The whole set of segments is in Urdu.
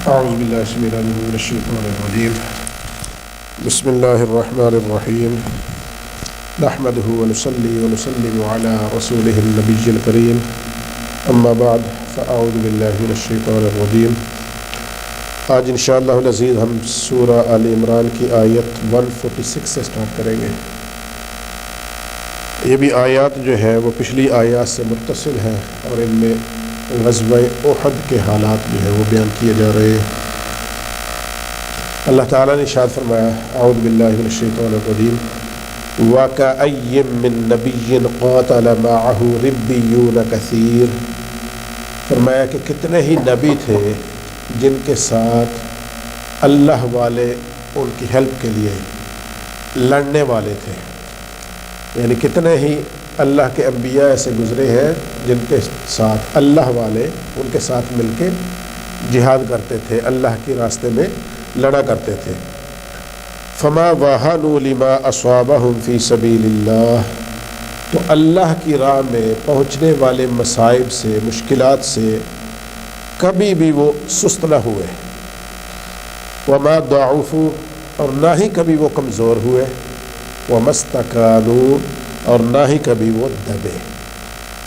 اعوذ باللہ السمیع العلیم من الشیطان الرجیم بسم اللہ الرحمن الرحیم نحمدہ ونصلی ونسلم علی رسولہ النبی الکریم اما بعد فاعوذ باللہ من الشیطان الرجیم۔ آج انشاءاللہ العزیز ہم سورہ آل عمران کی آیت 146 سے سٹارٹ کریں گے۔ یہ بھی آیات جو ہے وہ پچھلی آیات سے متصل ہیں اور ان میں غزوہ احد کے حالات جو ہے وہ بیان کیے جا رہے ہیں۔ اللہ تعالیٰ نے ارشاد فرمایا اعوذ باللہ من الشیطان الرجیم وَكَأَيٍّ مِّن نَبِيٍّ قَاتَلَ مَعَهُ رِبِّيُّونَ كَثِيرٌ، فرمایا کہ کتنے ہی نبی تھے جن کے ساتھ اللہ والے ان کی ہیلپ کے لیے لڑنے والے تھے، یعنی کتنے ہی اللہ کے انبیاء ایسے گزرے ہیں جن کے ساتھ اللہ والے ان کے ساتھ مل کے جہاد کرتے تھے، اللہ کے راستے میں لڑا کرتے تھے۔ فما وَهَنُوا لِمَا أَصَابَهُمْ فِي سَبِيلِ اللَّهِ، تو اللہ کی راہ میں پہنچنے والے مصائب سے، مشکلات سے کبھی بھی وہ سست نہ ہوئے۔ وَمَا ضَعُفُوا، اور نہ ہی کبھی وہ کمزور ہوئے۔ وَمَا اسْتَكَانُوا، اور نہ ہی کبھی وہ دبے،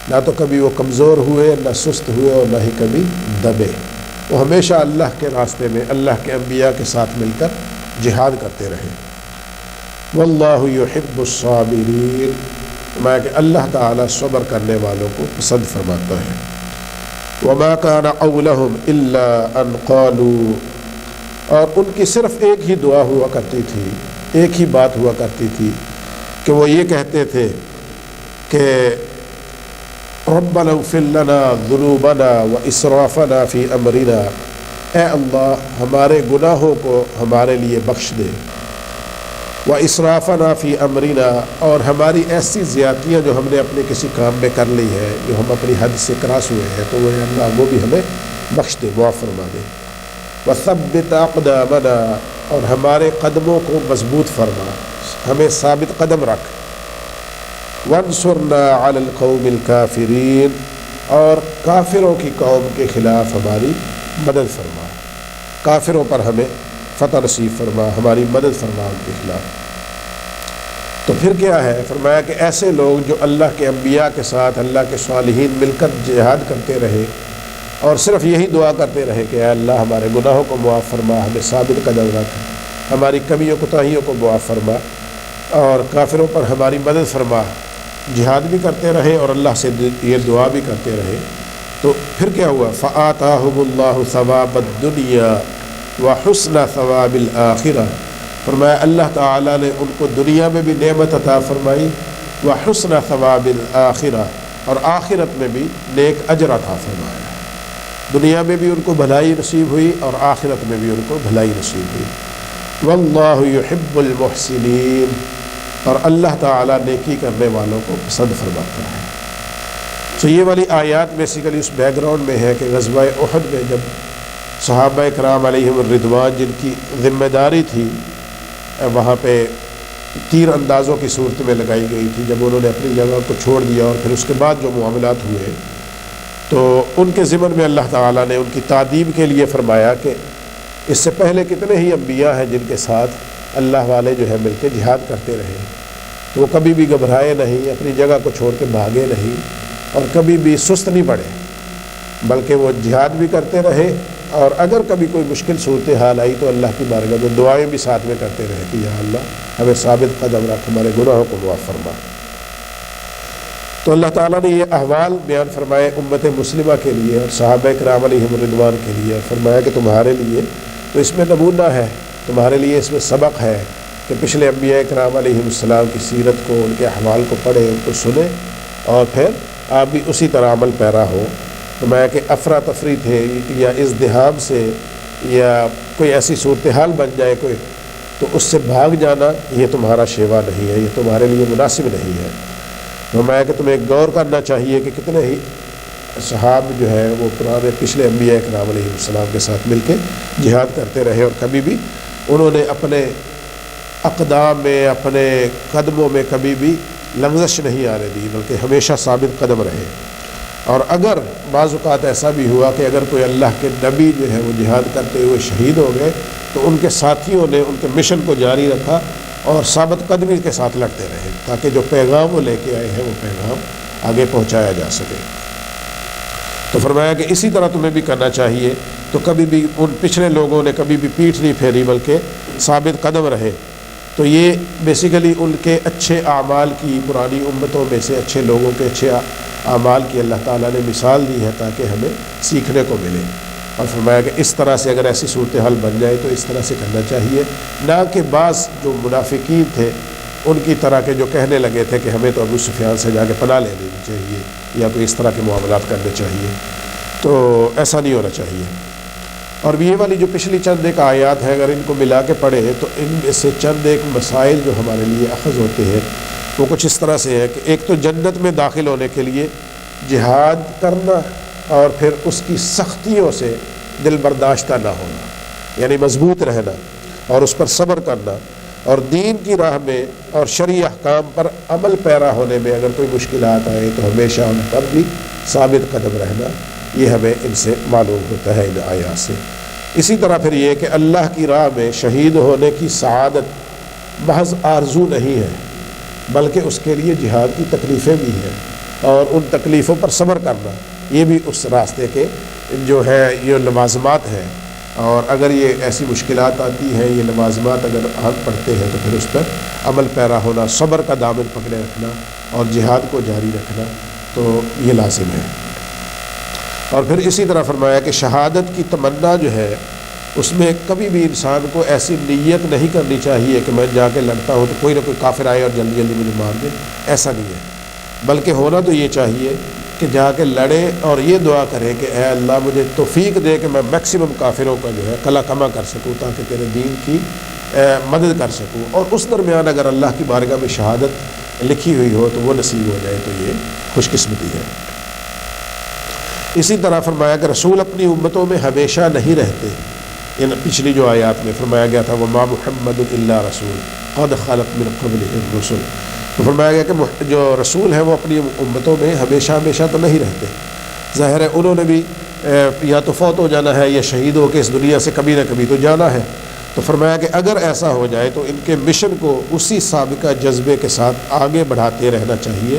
نہ تو کبھی وہ کمزور ہوئے، نہ سست ہوئے، اور نہ ہی کبھی دبے۔ وہ ہمیشہ اللہ کے راستے میں اللہ کے انبیاء کے ساتھ مل کر جہاد کرتے رہے۔ وَاللَّهُ يُحِبُّ الصَّابِرِينَ، میں کہ اللہ تعالیٰ صبر کرنے والوں کو پسند فرماتا ہے۔ وَمَا كَانَ قَوْلَهُمْ إِلَّا أَنْ قَالُوا، اور ان کی صرف ایک ہی دعا ہوا کرتی تھی، ایک ہی بات ہوا کرتی تھی کہ وہ یہ کہتے تھے کہ ربنا اغفر لنا ذنوبنا واسرافنا فی امرنا، اے اللہ ہمارے گناہوں کو ہمارے لیے بخش دے، واسرافنا فی امرنا، اور ہماری ایسی زیادتیاں جو ہم نے اپنے کسی کام میں کر لی ہے، جو ہم اپنی حد سے کراس ہوئے ہیں، تو وہ اللہ وہ بھی ہمیں بخش دے، معاف فرما دے۔ وثبت اقدامنا، اور ہمارے قدموں کو مضبوط فرما، ہمیں ثابت قدم رکھ۔ وانصرنا علی القوم الکافرین، اور کافروں کی قوم کے خلاف ہماری مدد فرما، کافروں پر ہمیں فتح نصیب فرما، ہماری مدد فرما ان کے خلاف۔ تو پھر کیا ہے؟ فرمایا کہ ایسے لوگ جو اللہ کے انبیاء کے ساتھ اللہ کے صالحین مل کر جہاد کرتے رہے اور صرف یہی دعا کرتے رہے کہ اے اللہ ہمارے گناہوں کو معاف فرما، ہمیں ثابت قدم رکھ، ہماری کمیوں کوتاہیوں کو معاف فرما، اور کافروں پر ہماری مدد فرما، جہاد بھی کرتے رہے اور اللہ سے یہ دعا بھی کرتے رہے۔ تو پھر کیا ہوا؟ فآتاہم اللہ ثواب الدنیا وحسن ثواب الآخرہ، فرمایا اللہ تعالیٰ نے ان کو دنیا میں بھی نعمت عطا فرمائی، وحسن ثواب الآخرہ، اور آخرت میں بھی نیک اجر عطا فرمایا۔ دنیا میں بھی ان کو بھلائی نصیب ہوئی اور آخرت میں بھی ان کو بھلائی نصیب ہوئی۔ واللہ یحب المحسنین، اور اللہ تعالیٰ نیکی کرنے والوں کو پسند فرماتا ہے۔ تو یہ والی آیات بیسیکلی اس بیک گراؤنڈ میں ہے کہ غزوہ احد میں جب صحابہ کرام علیہم الرضوان جن کی ذمہ داری تھی وہاں پہ تیر اندازوں کی صورت میں لگائی گئی تھی، جب انہوں نے اپنی جگہ کو چھوڑ دیا اور پھر اس کے بعد جو معاملات ہوئے، تو ان کے ضمن میں اللہ تعالیٰ نے ان کی تعدیب کے لیے فرمایا کہ اس سے پہلے کتنے ہی انبیاء ہیں جن کے ساتھ اللہ والے جو ہے مل کے جہاد کرتے رہے، تو وہ کبھی بھی گھبرائے نہیں، اپنی جگہ کو چھوڑ کے بھاگے نہیں، اور کبھی بھی سست نہیں پڑے، بلکہ وہ جہاد بھی کرتے رہے، اور اگر کبھی کوئی مشکل صورتحال آئی تو اللہ کی بارگاہ میں دعائیں بھی ساتھ میں کرتے رہے کہ یا اللہ ہمیں ثابت قدم رکھ، ہمارے گناہوں کو معاف فرما۔ تو اللہ تعالیٰ نے یہ احوال بیان فرمائے امت مسلمہ کے لیے اور صحابہ کرام علیہم الرضوان کے لیے، فرمایا کہ تمہارے لیے تو اس میں نمونہ ہے، تمہارے لیے اس میں سبق ہے کہ پچھلے انبیاء کرام علیہم السلام کی سیرت کو، ان کے احوال کو پڑھیں، ان کو سنیں، اور پھر آپ بھی اسی طرح عمل پیرا ہو۔ فرمایا کہ افراتفری تھے یا ازدحام سے یا کوئی ایسی صورتحال بن جائے کوئی، تو اس سے بھاگ جانا یہ تمہارا شیوا نہیں ہے، یہ تمہارے لیے مناسب نہیں ہے۔ فرمایا کہ تمہیں غور کرنا چاہیے کہ کتنے ہی صحاب جو ہے وہ پرانے پچھلے انبیاء کرام علیہ السلام کے ساتھ مل کے جہاد کرتے رہے، اور کبھی بھی انہوں نے اپنے اقدام میں، اپنے قدموں میں کبھی بھی لغزش نہیں آنے دی، بلکہ ہمیشہ ثابت قدم رہے۔ اور اگر بعض اوقات ایسا بھی ہوا کہ اگر کوئی اللہ کے نبی جو ہے وہ جہاد کرتے ہوئے شہید ہو گئے تو ان کے ساتھیوں نے ان کے مشن کو جاری رکھا اور ثابت قدمی کے ساتھ لڑتے رہے تاکہ جو پیغام وہ لے کے آئے ہیں وہ پیغام آگے پہنچایا جا سکے۔ تو فرمایا کہ اسی طرح تمہیں بھی کرنا چاہیے، تو کبھی بھی ان پچھلے لوگوں نے کبھی بھی پیٹھ نہیں پھیری بلکہ ثابت قدم رہے۔ تو یہ بیسیکلی ان کے اچھے اعمال کی، پرانی امتوں میں سے اچھے لوگوں کے اچھے اعمال کی اللہ تعالیٰ نے مثال دی ہے تاکہ ہمیں سیکھنے کو ملے۔ اور فرمایا کہ اس طرح سے اگر ایسی صورتحال بن جائے تو اس طرح سے کرنا چاہیے، نہ کہ بعض جو منافقین تھے ان کی طرح کے جو کہنے لگے تھے کہ ہمیں تو ابو سفیان سے جا کے پناہ لے لینی چاہیے یا کوئی اس طرح کے معاملات کرنے چاہیے، تو ایسا نہیں ہونا چاہیے۔ اور یہ والی جو پچھلی چند ایک آیات ہیں اگر ان کو ملا کے پڑھے تو ان میں سے چند ایک مسائل جو ہمارے لیے اخذ ہوتے ہیں وہ کچھ اس طرح سے ہے کہ ایک تو جنت میں داخل ہونے کے لیے جہاد کرنا اور پھر اس کی سختیوں سے دل برداشتہ نہ ہونا، یعنی مضبوط رہنا اور اس پر صبر کرنا، اور دین کی راہ میں اور شرعی احکام پر عمل پیرا ہونے میں اگر کوئی مشکلات آئے تو ہمیشہ ان پر بھی ثابت قدم رہنا، یہ ہمیں ان سے معلوم ہوتا ہے ان آیات سے۔ اسی طرح پھر یہ کہ اللہ کی راہ میں شہید ہونے کی سعادت محض آرزو نہیں ہے بلکہ اس کے لیے جہاد کی تکلیفیں بھی ہیں، اور ان تکلیفوں پر صبر کرنا یہ بھی اس راستے کے جو ہے یہ لوازمات ہیں، اور اگر یہ ایسی مشکلات آتی ہیں، یہ لوازمات اگر ہم پڑھتے ہیں تو پھر اس پر عمل پیرا ہونا، صبر کا دامن پکڑے رکھنا اور جہاد کو جاری رکھنا تو یہ لازم ہے۔ اور پھر اسی طرح فرمایا کہ شہادت کی تمنا جو ہے اس میں کبھی بھی انسان کو ایسی نیت نہیں کرنی چاہیے کہ میں جا کے لڑتا ہوں تو کوئی نہ کوئی کافر آئے اور جلدی جلدی مجھے مار دے، ایسا نہیں ہے، بلکہ ہونا تو یہ چاہیے کہ جا کے لڑے اور یہ دعا کرے کہ اے اللہ مجھے توفیق دے کہ میں میکسیمم کافروں کا جو ہے قلع کما کر سکوں تاکہ تیرے دین کی مدد کر سکوں، اور اس درمیان اگر اللہ کی بارگاہ میں شہادت لکھی ہوئی ہو تو وہ نصیب ہو جائے تو یہ خوش قسمتی ہے۔ اسی طرح فرمایا کہ رسول اپنی امتوں میں ہمیشہ نہیں رہتے، ان پچھلی جو آیات میں فرمایا گیا تھا وَمَا مُحَمَّدٌ إِلَّا رَسُولٌ قَدْ خَلَتْ مِن قَبْلِهِ الرُّسُلُ، تو فرمایا گیا کہ جو رسول ہیں وہ اپنی امتوں میں ہمیشہ تو نہیں رہتے، ظاہر ہے انہوں نے بھی یا تو فوت ہو جانا ہے یا شہید ہو کے اس دنیا سے کبھی نہ کبھی تو جانا ہے۔ تو فرمایا کہ اگر ایسا ہو جائے تو ان کے مشن کو اسی سابقہ جذبے کے ساتھ آگے بڑھاتے رہنا چاہیے،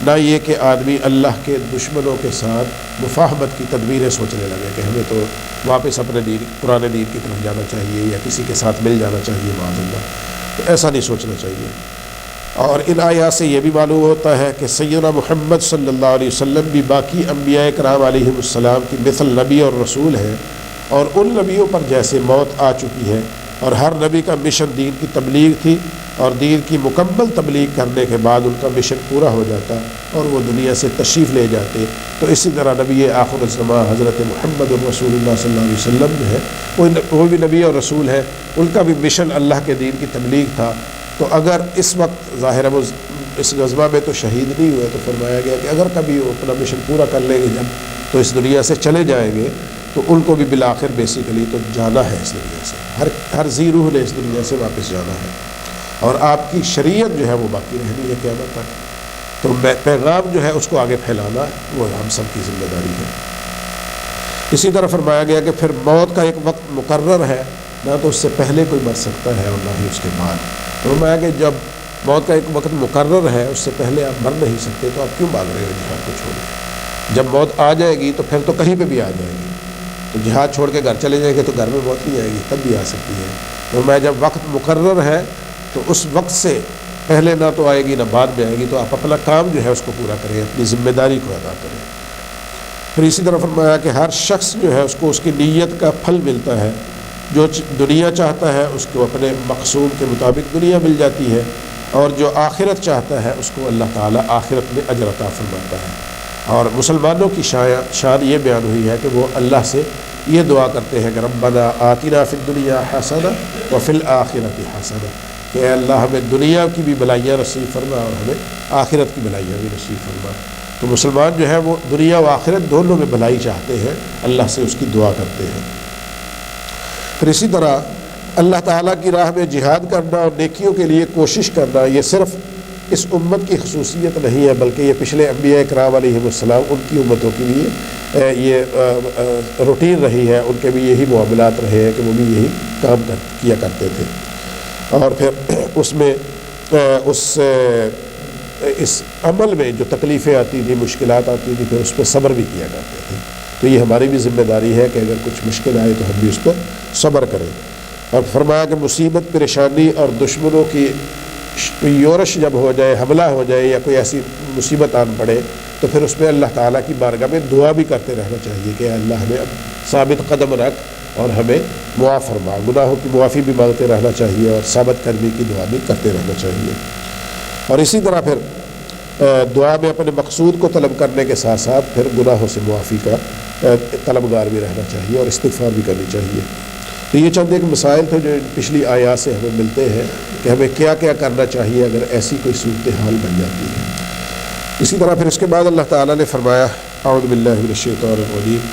نہ یہ کہ آدمی اللہ کے دشمنوں کے ساتھ مفاہمت کی تدبیریں سوچنے لگے کہ ہمیں تو واپس اپنے دین پرانے دین کی طرف جانا چاہیے یا کسی کے ساتھ مل جانا چاہیے، معاذ اللہ، تو ایسا نہیں سوچنا چاہیے۔ اور ان آیات سے یہ بھی معلوم ہوتا ہے کہ سیدنا محمد صلی اللہ علیہ وسلم بھی باقی انبیاء کرام علیہم السلام کی مثل نبی اور رسول ہیں، اور ان نبیوں پر جیسے موت آ چکی ہے اور ہر نبی کا مشن دین کی تبلیغ تھی، اور دین کی مکمل تبلیغ کرنے کے بعد ان کا مشن پورا ہو جاتا اور وہ دنیا سے تشریف لے جاتے، تو اسی طرح نبی آخر الزمان حضرت محمد رسول اللہ صلی اللہ علیہ وسلم جو ہے وہ بھی نبی اور رسول ہے، ان کا بھی مشن اللہ کے دین کی تبلیغ تھا۔ تو اگر اس وقت ظاہر ہے وہ اس غزوہ میں تو شہید نہیں ہوئے، تو فرمایا گیا کہ اگر کبھی وہ اپنا مشن پورا کر لیں گے جب تو اس دنیا سے چلے جائیں گے تو ان کو بھی بالآخر بیسیکلی تو جانا ہے اس دنیا سے، ہر ذی روح نے اس دنیا سے واپس جانا ہے، اور آپ کی شریعت جو ہے وہ باقی رہنی ہے قیامت تک، تو پیغام جو ہے اس کو آگے پھیلانا وہ ہم سب کی ذمہ داری ہے۔ اسی طرح فرمایا گیا کہ پھر موت کا ایک وقت مقرر ہے، نہ تو اس سے پہلے کوئی مر سکتا ہے اور نہ ہی اس کے بعد۔ فرمایا کہ جب موت کا ایک وقت مقرر ہے اس سے پہلے آپ مر نہیں سکتے تو آپ کیوں بھاگ رہے ہو جہاد کو چھوڑ کے؟ جب موت آ جائے گی تو پھر تو کہیں پہ بھی آ جائے گی، تو جہاد چھوڑ کے گھر چلے جائیں گے تو گھر میں موت نہیں آئے گی، تب بھی آ سکتی ہے۔ فرمایا جب وقت مقرر ہے تو اس وقت سے پہلے نہ تو آئے گی نہ بعد میں آئے گی، تو آپ اپنا کام جو ہے اس کو پورا کریں، اپنی ذمہ داری کو ادا کریں۔ پھر اسی طرح فرمایا کہ ہر شخص جو ہے اس کو اس کی نیت کا پھل ملتا ہے، جو دنیا چاہتا ہے اس کو اپنے مقصود کے مطابق دنیا مل جاتی ہے، اور جو آخرت چاہتا ہے اس کو اللہ تعالیٰ آخرت میں اجر عطا فرماتا ہے۔ اور مسلمانوں کی شان یہ بیان ہوئی ہے کہ وہ اللہ سے یہ دعا کرتے ہیں کہ ربنا آتنا فی الدنیا حسنہ وفی الآخرۃ حسنہ، کہ اے اللہ ہمیں دنیا کی بھی بھلائیاں نصیب فرما اور ہمیں آخرت کی بھلائیاں بھی نصیب فرما۔ تو مسلمان جو ہے وہ دنیا و آخرت دونوں میں بھلائی چاہتے ہیں، اللہ سے اس کی دعا کرتے ہیں۔ پھر اسی طرح اللہ تعالیٰ کی راہ میں جہاد کرنا اور نیکیوں کے لیے کوشش کرنا یہ صرف اس امت کی خصوصیت نہیں ہے، بلکہ یہ پچھلے انبیاء کرام علیہ السلام ان کی امتوں کی بھی یہ روٹین رہی ہے، ان کے بھی یہی معاملات رہے ہیں کہ وہ بھی یہی کام کیا کرتے تھے، اور پھر اس میں اس عمل میں جو تکلیفیں آتی تھیں، مشکلات آتی تھیں، پھر اس پہ صبر بھی کیا کرتے تھے۔ تو یہ ہماری بھی ذمہ داری ہے کہ اگر کچھ مشکل آئے تو ہم بھی اس پر صبر کریں۔ اور فرمایا کہ مصیبت، پریشانی اور دشمنوں کی یورش جب ہو جائے، حملہ ہو جائے یا کوئی ایسی مصیبت آن پڑے، تو پھر اس میں اللہ تعالیٰ کی بارگاہ میں دعا بھی کرتے رہنا چاہیے کہ اللہ ہمیں اب ثابت قدم رکھ اور ہمیں معاف فرما، گناہوں کی معافی بھی مانگتے رہنا چاہیے اور ثابت قدمی کی دعا بھی کرتے رہنا چاہیے۔ اور اسی طرح پھر دعا میں اپنے مقصود کو طلب کرنے کے ساتھ ساتھ پھر گناہوں سے معافی کا طلبگار بھی رہنا چاہیے اور استغفار بھی کرنی چاہیے۔ تو یہ چند ایک مسائل تھے جو پچھلی آیات سے ہمیں ملتے ہیں کہ ہمیں کیا کیا کرنا چاہیے اگر ایسی کوئی صورتحال بن جاتی ہے۔ اسی طرح پھر اس کے بعد اللہ تعالیٰ نے فرمایا، اعوذ باللہ من الشیطان الرجیم،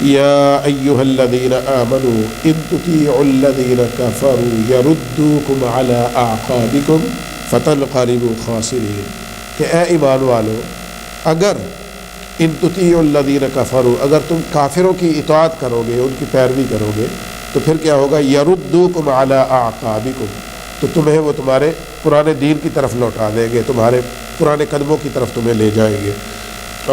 یا ایھا الذین آمنوا ان تطیعوا الذین کفروا یردوکم علی اعقابکم فتنقلبوا خاسرین، کہ اے ایمان والو، اگر ان تطیعوا الذین کفروا، اگر تم کافروں کی اطاعت کرو گے، ان کی پیروی کرو گے، تو پھر کیا ہوگا؟ یردوکم علی اعقابکم، تو تمہیں وہ تمہارے پرانے دین کی طرف لوٹا دیں گے، تمہارے پرانے قدموں کی طرف تمہیں لے جائیں گے،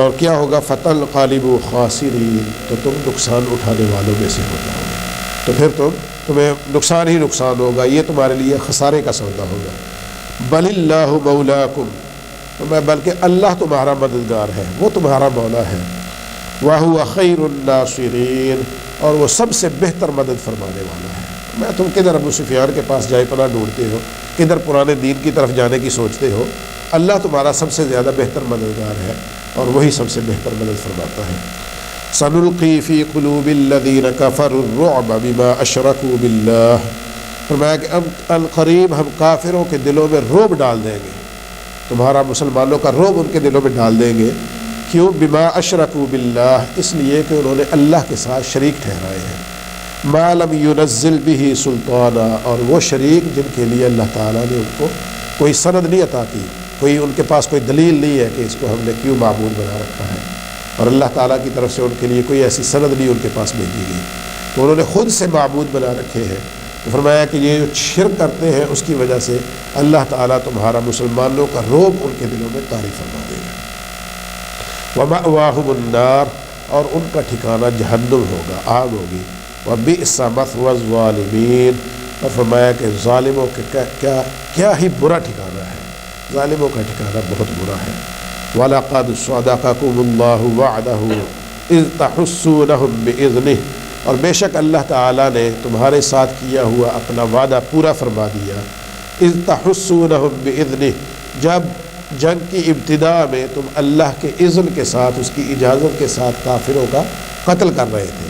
اور کیا ہوگا؟ فتنقلبوا خاسرین، تو تم نقصان اٹھانے والوں میں سے ہو جاؤ گے، تو پھر تمہیں نقصان ہی نقصان ہوگا، یہ تمہارے لیے خسارے کا سودا ہوگا۔ بل اللہ مولاکم، بلکہ اللہ تمہارا مددگار ہے، وہ تمہارا مولا ہے، وَهُوَ خَيْرُ النَّاصِرِينَ، اور وہ سب سے بہتر مدد فرمانے والا ہے۔ میں تم کدھر ابو سفیان کے پاس جائے پناہ ڈھونڈتے ہو، کدھر پرانے دین کی طرف جانے کی سوچتے ہو؟ اللہ تمہارا سب سے زیادہ بہتر مددگار ہے اور وہی سب سے بہتر مدد فرماتا ہے۔ سَنُلْقِي فِي قُلُوبِ الَّذِينَ كَفَرُوا الرُّعْبَ بِمَا أَشْرَكُوا بِاللَّهِ، فرمایا کہ اب القریب ہم کافروں کے دلوں میں رعب ڈال دیں گے، تمہارا مسلمانوں کا رعب ان کے دلوں میں ڈال دیں گے۔ کیوں؟ بما اشرکوا باللہ، اس لیے کہ انہوں نے اللہ کے ساتھ شریک ٹھہرائے ہیں، ما لم ينزل به سلطانا، اور وہ شریک جن کے لیے اللہ تعالیٰ نے ان کو کوئی سند نہیں عطا کی، کوئی ان کے پاس کوئی دلیل نہیں ہے کہ اس کو ہم نے کیوں معبود بنا رکھا ہے، اور اللہ تعالیٰ کی طرف سے ان کے لیے کوئی ایسی سند نہیں ان کے پاس بھیجی گئی، تو انہوں نے خود سے معبود بنا رکھے ہیں۔ تو فرمایا کہ یہ جو شرک کرتے ہیں اس کی وجہ سے اللہ تعالیٰ تمہارا مسلمانوں کا رعب ان کے دلوں میں طاری فرما دے گا۔ وَمَأْوَاهُمُ النَّارُ، اور ان کا ٹھکانہ جہنم ہوگا، آگ ہوگی۔ وَبِئْسَ مَثْوَى الظَّالِمِينَ، اور فرمایا کہ ظالموں کے کیا ہی برا ٹھکانہ ہے، ظالموں کا ٹھکانہ بہت برا ہے۔ وَلَقَدْ صَدَقَكُمُ اللَّهُ وَعْدَهُ إِذْ تَحُسُّونَهُم بِإِذْنِهِ، اور بے شک اللہ تعالیٰ نے تمہارے ساتھ کیا ہوا اپنا وعدہ پورا فرما دیا۔ إِذْ تَحُسُّونَهُم بِإِذْنِهِ، جب جنگ کی ابتدا میں تم اللہ کے اذن کے ساتھ، اس کی اجازت کے ساتھ کافروں کا قتل کر رہے تھے،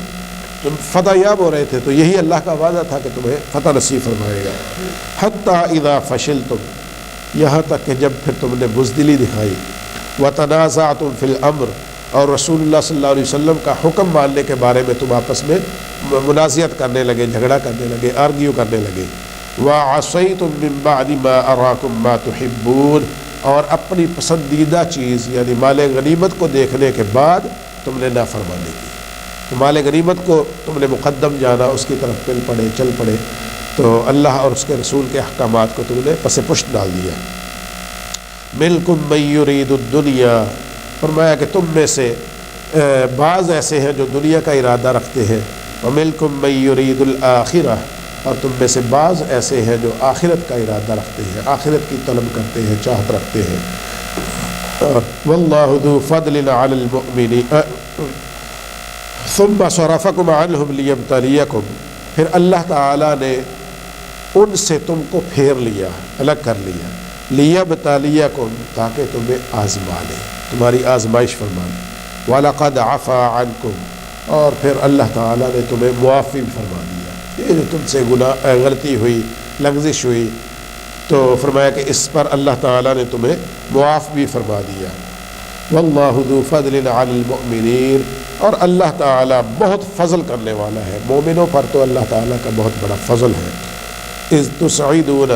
تم فتح یاب ہو رہے تھے، تو یہی اللہ کا وعدہ تھا کہ تمہیں فتح نصیب فرمائے گا۔ حتیٰ اذا فشلتم، یہاں تک کہ جب پھر تم نے بزدلی دکھائی، وتنازعتم فی الامر، اور رسول اللہ صلی اللہ علیہ وسلم کا حکم ماننے کے بارے میں تم آپس میں منازعت کرنے لگے، جھگڑا کرنے لگے، آرگیو کرنے لگے۔ وعصیتم من بعد ما اراکم ما تحبون، اور اپنی پسندیدہ چیز یعنی مال غنیمت کو دیکھنے کے بعد تم نے نافرمانی کی، تو مال غنیمت کو تم نے مقدم جانا، اس کی طرف چل پڑے، تو اللہ اور اس کے رسول کے احکامات کو تم نے پس پشت ڈال دیا۔ مِنْكُم مَن يُرِيدُ الدُّنْيَا، فرمایا کہ تم میں سے بعض ایسے ہیں جو دنیا کا ارادہ رکھتے ہیں، وَمِنْكُم مَن يُرِيدُ الْآخِرَةَ، اور تم میں سے بعض ایسے ہیں جو آخرت کا ارادہ رکھتے ہیں، آخرت کی طلب کرتے ہیں، چاہت رکھتے ہیں۔ وَاللَّهُ ذُو فَضْلٍ عَلَى الْمُؤْمِنِينَ ثُمَّ صَرَفَكُمْ عَنْهُمْ لِيَبْتَلِيَكُمْ، پھر اللہ تعالیٰ نے ان سے تم کو پھیر لیا، الگ کر لیا، لِيَبْتَلِيَكُمْ، تاکہ تمہیں آزما لے، تمہاری آزمائش فرما لے۔ وَلَقَدْ عَفَا عَنْكُمْ، اور پھر اللہ تعالیٰ نے تمہیں معافی فرما دیا۔ یہ جو تم سے غلطی ہوئی، لغزش ہوئی، تو فرمایا کہ اس پر اللہ تعالیٰ نے تمہیں معاف بھی فرما دیا۔ واللہ ذو فضل علی المؤمنین، اور اللہ تعالیٰ بہت فضل کرنے والا ہے مومنوں پر، تو اللہ تعالیٰ کا بہت بڑا فضل ہے۔ اذ تسعدون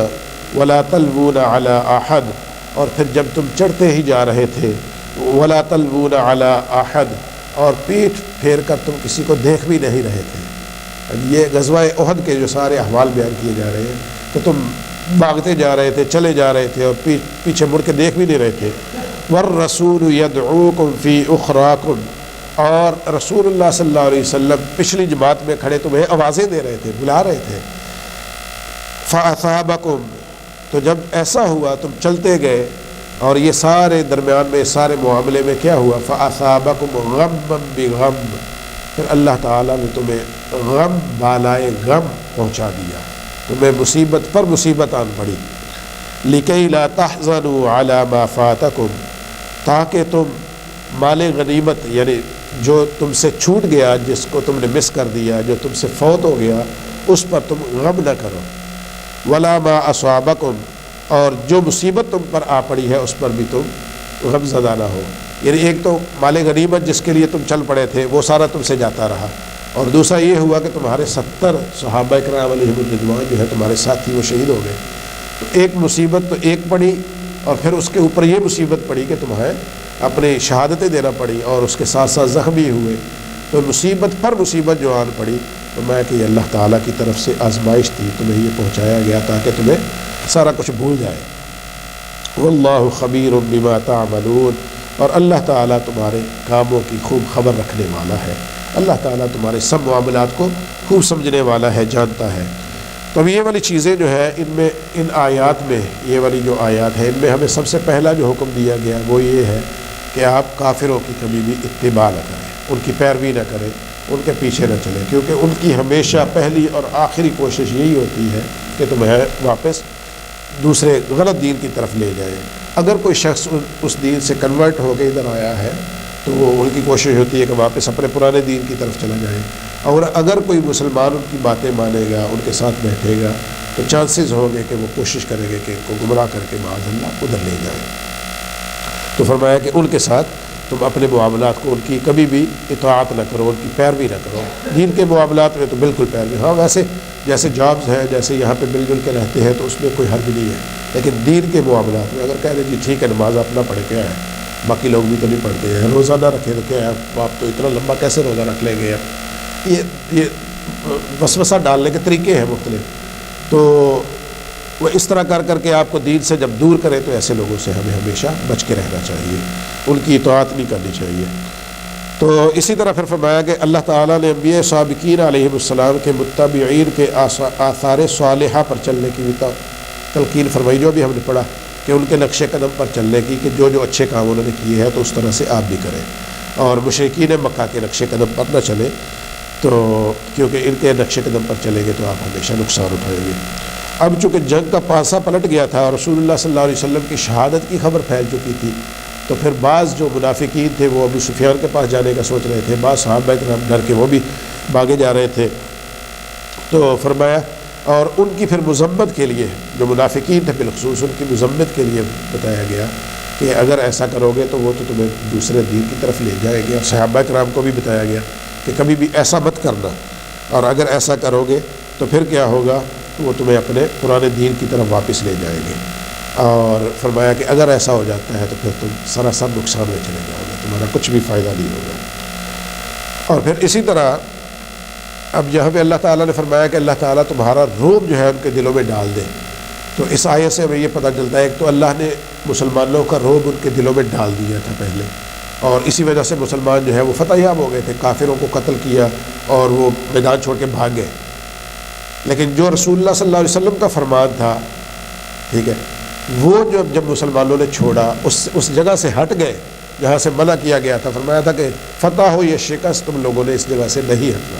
ولا تلوون علی احد اور پھر جب تم چڑھتے ہی جا رہے تھے ولا تلوون علی احد، اور پیٹھ پھیر کر تم کسی کو دیکھ بھی نہیں رہے تھے۔ یہ غزوہ احد کے جو سارے احوال بیان کیے جا رہے ہیں کہ تم بھاگتے جا رہے تھے، چلے جا رہے تھے اور پیچھے مڑ کے دیکھ بھی نہیں رہے تھے۔ والرسول یدعوکم فی اخراکم، اور رسول اللہ صلی اللہ علیہ وسلم پچھلی جماعت میں کھڑے تمہیں آوازیں دے رہے تھے، بلا رہے تھے۔ فاصابکم، تو جب ایسا ہوا تم چلتے گئے اور یہ سارے درمیان میں سارے معاملے میں کیا ہوا، فاصابکم غما بغم، پھر اللہ تعالیٰ نے تمہیں غم بالائے غم پہنچا دیا، تمہیں مصیبت پر مصیبت آن پڑی۔ لکی لا تحزنوا علی ما فاتکم، تاکہ تم مال غنیمت یعنی جو تم سے چھوٹ گیا، جس کو تم نے مس کر دیا، جو تم سے فوت ہو گیا، اس پر تم غم نہ کرو۔ ولا ما اصابکم، اور جو مصیبت تم پر آ پڑی ہے اس پر بھی تم غم زدہ نہ ہو۔ یعنی ایک تو مال غنیمت جس کے لیے تم چل پڑے تھے وہ سارا تم سے جاتا رہا، اور دوسرا یہ ہوا کہ تمہارے 70 صحابہ کرام علیہم الرضوان جو ہے تمہارے ساتھی وہ شہید ہو گئے۔ تو ایک مصیبت تو ایک پڑی، اور پھر اس کے اوپر یہ مصیبت پڑی کہ تمہیں اپنی شہادتیں دینا پڑی، اور اس کے ساتھ ساتھ زخمی ہوئے۔ تو مصیبت پر مصیبت جو آن پڑی، تو میں کہ یہ اللہ تعالیٰ کی طرف سے آزمائش تھی، تمہیں یہ پہنچایا گیا تاکہ تمہیں سارا کچھ بھول جائے۔ واللہ خبیر بما تعملون، اور اللہ تعالیٰ تمہارے کاموں کی خوب خبر رکھنے والا ہے، اللہ تعالیٰ تمہارے سب معاملات کو خوب سمجھنے والا ہے، جانتا ہے۔ تو اب یہ والی چیزیں جو ہے ان آیات میں، یہ والی جو آیات ہے ان میں ہمیں سب سے پہلا جو حکم دیا گیا وہ یہ ہے کہ آپ کافروں کی کبھی بھی اتباع نہ کریں، ان کی پیروی نہ کریں، ان کے پیچھے نہ چلیں، کیونکہ ان کی ہمیشہ پہلی اور آخری کوشش یہی ہوتی ہے کہ تمہیں واپس دوسرے غلط دین کی طرف لے جائیں۔ اگر کوئی شخص اس دین سے کنورٹ ہو کے ادھر آیا ہے تو وہ ان کی کوشش ہوتی ہے کہ واپس اپنے پرانے دین کی طرف چلا جائے، اور اگر کوئی مسلمان ان کی باتیں مانے گا، ان کے ساتھ بیٹھے گا، تو چانسز ہوں گے کہ وہ کوشش کریں گے کہ ان کو گمراہ کر کے معاذ اللہ ادھر لے جائیں۔ تو فرمایا کہ ان کے ساتھ تم اپنے معاملات کو ان کی کبھی بھی اطاعت نہ کرو، ان کی پیروی نہ کرو۔ دین کے معاملات میں تو بالکل پیروی، ہاں ویسے جیسے جابز ہیں، جیسے یہاں پہ مل جل کے رہتے ہیں تو اس میں کوئی حرج نہیں ہے، لیکن دین کے معاملات میں اگر کہہ دیں جی ٹھیک ہے نماز اپنا پڑھے کیا ہے، باقی لوگ بھی تو نہیں پڑھتے ہیں، روزہ نہ رکھے تو کیا ہے، آپ تو اتنا لمبا کیسے روزہ رکھ لیں گے، یہ وسوسہ ڈالنے کے طریقے ہیں مختلف۔ تو وہ اس طرح کر کر کے آپ کو دین سے جب دور کرے تو ایسے لوگوں سے ہمیں ہمیشہ بچ کے رہنا چاہیے، ان کی اطاعت نہیں کرنی چاہیے۔ تو اسی طرح پھر فرمایا کہ اللہ تعالیٰ نے انبیاء سابقین علیہم السلام کے متبعین کے آثار صالحہ پر چلنے کی بھی تلقین فرمائی، جو بھی ہم نے پڑھا کہ ان کے نقش قدم پر چلنے کی، کہ جو جو اچھے کام انہوں نے کیے ہیں تو اس طرح سے آپ بھی کریں، اور مشرکین مکہ کے نقش قدم پر نہ چلیں، تو کیونکہ ان کے نقش قدم پر چلیں گے تو آپ ہمیشہ نقصان اٹھائیں گے۔ اب چونکہ جنگ کا پانسا پلٹ گیا تھا اور رسول اللہ صلی اللہ علیہ وسلم کی شہادت کی خبر پھیل چکی تھی، تو پھر بعض جو منافقین تھے وہ ابو سفیان کے پاس جانے کا سوچ رہے تھے، بعض صحابہ کرام ڈر کے وہ بھی بھاگے جا رہے تھے۔ تو فرمایا اور ان کی پھر مذمت کے لیے، جو منافقین تھے بالخصوص، ان کی مذمت کے لیے بتایا گیا کہ اگر ایسا کرو گے تو وہ تو تمہیں دوسرے دین کی طرف لے جائے گے، اور صحابہ کرام کو بھی بتایا گیا کہ کبھی بھی ایسا مت کرنا، اور اگر ایسا کرو گے تو پھر کیا ہوگا، وہ تمہیں اپنے پرانے دین کی طرف واپس لے جائیں گے، اور فرمایا کہ اگر ایسا ہو جاتا ہے تو پھر تم سراسر نقصان میں چلے جاؤ گے، تمہارا کچھ بھی فائدہ نہیں ہوگا۔ اور پھر اسی طرح اب یہاں پہ اللہ تعالیٰ نے فرمایا کہ اللہ تعالیٰ تمہارا روب جو ہے ان کے دلوں میں ڈال دے۔ تو اس آیت سے ہمیں یہ پتہ چلتا ہے، ایک تو اللہ نے مسلمانوں کا روب ان کے دلوں میں ڈال دیا تھا پہلے، اور اسی وجہ سے مسلمان جو ہے وہ فتح یاب ہو گئے تھے، کافروں کو قتل کیا اور وہ میدان چھوڑ کے بھاگ گئے۔ لیکن جو رسول اللہ صلی اللہ علیہ وسلم کا فرمان تھا، ٹھیک ہے، وہ جب مسلمانوں نے چھوڑا، اس جگہ سے ہٹ گئے جہاں سے منع کیا گیا تھا، فرمایا تھا کہ فتح ہو یہ شکست تم لوگوں نے اس جگہ سے نہیں ہٹنا۔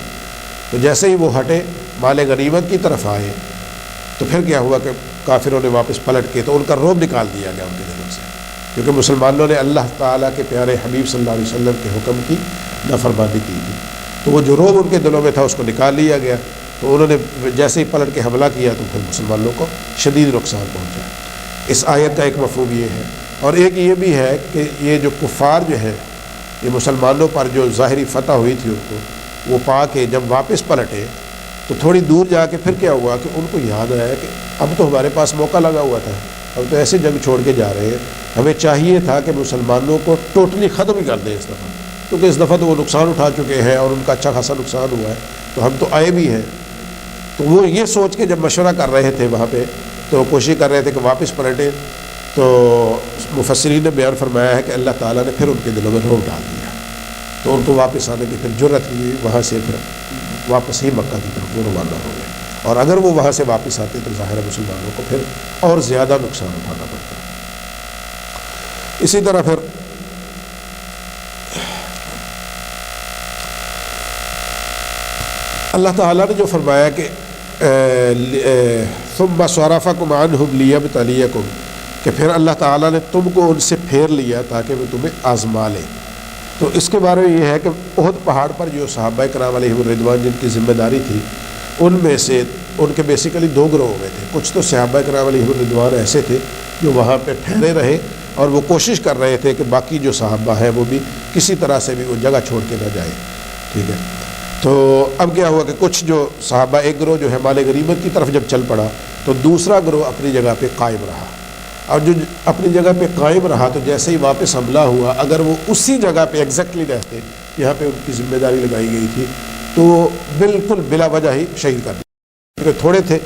تو جیسے ہی وہ ہٹے، مال غنیمت کی طرف آئے، تو پھر کیا ہوا کہ کافروں نے واپس پلٹ کے تو ان کا روب نکال دیا گیا ان کے دلوں سے، کیونکہ مسلمانوں نے اللہ تعالیٰ کے پیارے حبیب صلی اللہ علیہ وسلم کے حکم کی نافرمانی کی تھی، تو وہ جو روب ان کے دلوں میں تھا اس کو نکال لیا گیا۔ تو انہوں نے جیسے ہی پلٹ کے حملہ کیا تو پھر مسلمانوں کو شدید نقصان پہنچا۔ اس آیت کا ایک مفہوم یہ ہے، اور ایک یہ بھی ہے کہ یہ جو کفار جو ہے، یہ مسلمانوں پر جو ظاہری فتح ہوئی تھی ان کو وہ پا کے جب واپس پلٹے تو تھوڑی دور جا کے پھر کیا ہوا کہ ان کو یاد آیا کہ اب تو ہمارے پاس موقع لگا ہوا تھا، ہم تو ایسے جنگ چھوڑ کے جا رہے ہیں، ہمیں چاہیے تھا کہ مسلمانوں کو ٹوٹلی ختم ہی کر دیں اس دفعہ، کیونکہ اس دفعہ تو وہ نقصان اٹھا چکے ہیں اور ان کا اچھا خاصا نقصان ہوا ہے، تو ہم تو آئے بھی ہیں۔ تو وہ یہ سوچ کے جب مشورہ کر رہے تھے وہاں پہ، تو کوشش کر رہے تھے کہ واپس پلٹیں، تو مفسرین نے بیان فرمایا ہے کہ اللہ تعالیٰ نے پھر ان کے دلوں میں رعب ڈال دیا، تو ان کو واپس آنے کی پھر جرت ہوئی، وہاں سے پھر واپس ہی مکہ کی طرف وہ روانہ ہو گئے، اور اگر وہ وہاں سے واپس آتے تو ظاہر ہے مسلمانوں کو پھر اور زیادہ نقصان اٹھانا پڑتا۔ اسی طرح پھر اللہ تعالیٰ نے جو فرمایا کہ ثم صرفکم عنہم لیبتلیکم، کہ پھر اللہ تعالیٰ نے تم کو ان سے پھیر لیا تاکہ وہ تمہیں آزما لے، تو اس کے بارے میں یہ ہے کہ احد پہاڑ پر جو صحابہ کرام علیہم الرضوان جن کی ذمہ داری تھی، ان میں سے ان کے بیسیکلی دو گروہ ہو گئے تھے۔ کچھ تو صحابہ کرام علیہم الرضوان ایسے تھے جو وہاں پہ ٹھہرے رہے اور وہ کوشش کر رہے تھے کہ باقی جو صحابہ ہیں وہ بھی کسی طرح سے بھی وہ جگہ چھوڑ کے نہ جائیں، ٹھیک ہے۔ تو اب کیا ہوا کہ کچھ جو صحابہ، ایک گروہ جو ہے مال غنیمت کی طرف جب چل پڑا، تو دوسرا گروہ اپنی جگہ پہ قائم رہا، اور جو اپنی جگہ پہ قائم رہا تو جیسے ہی واپس حملہ ہوا، اگر وہ اسی جگہ پہ ایگزیکٹلی رہتے یہاں پہ ان کی ذمہ داری لگائی گئی تھی، تو بالکل بلا وجہ ہی شہید کر دیا، کیونکہ تھوڑے تھے